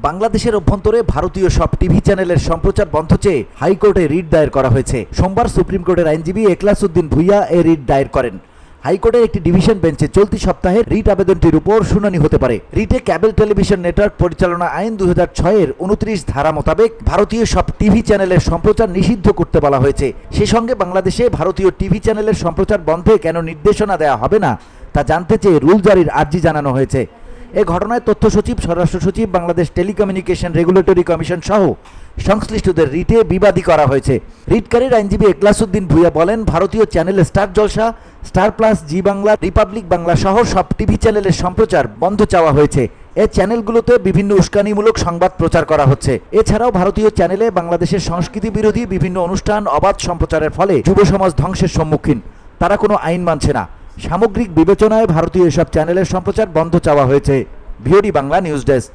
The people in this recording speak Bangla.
বাংলাদেশের অভ্যন্তরে ভারতীয় সব টিভি চ্যানেলের সম্প্রচার বন্ধ চেয়ে হাইকোর্টে রিট দায়ের করা হয়েছে। সোমবার সুপ্রিম কোর্টের আইনজীবী এখলাসউদ্দিন ভূঁইয়া এ রিট দায়ের করেন। হাইকোর্টের একটি ডিভিশন বেঞ্চে চলতি সপ্তাহে রিট আবেদনটির উপর শুনানি হতে পারে। রিটে কেবল টেলিভিশন নেটওয়ার্ক পরিচালনা আইন 2006-এর 29 ধারা মোতাবেক ভারতীয় সব টিভি চ্যানেলের সম্প্রচার নিষিদ্ধ করতে বলা হয়েছে। সে সঙ্গে বাংলাদেশে ভারতীয় টিভি চ্যানেলের সম্প্রচার বন্ধে কেন নির্দেশনা দেওয়া হবে না তা জানতে চেয়ে রুল জারির আর্জি জানানো হয়েছে। এ ঘটনায় তথ্য সচিব, স্বরাষ্ট্র সচিব, বাংলাদেশ টেলিকমিউনিকেশন রেগুলেটরি কমিশন সহ সংশ্লিষ্টদের রিটে বিবাদী করা হয়েছে। রিটকারীর আইনজীবী এখলাসউদ্দিন ভূঁইয়া বলেন, ভারতীয় চ্যানেল স্টার জলসা, স্টার প্লাস, জি বাংলা, রিপাবলিক বাংলা সহ সব টিভি চ্যানেলের সম্প্রচার বন্ধ চাওয়া হয়েছে। এ চ্যানেলগুলোতে বিভিন্ন উস্কানিমূলক সংবাদ প্রচার করা হচ্ছে। এছাড়াও ভারতীয় চ্যানেলে বাংলাদেশের সংস্কৃতি বিরোধী বিভিন্ন অনুষ্ঠান অবাধ সম্প্রচারের ফলে যুব সমাজ ধ্বংসের সম্মুখীন। তারা কোনো আইন মানছে না। সামগ্রিক বিবেচনায় ভারতীয় এসব চ্যানেলের সম্প্রচার বন্ধ চাওয়া হয়েছে। VOD Bangla news desk.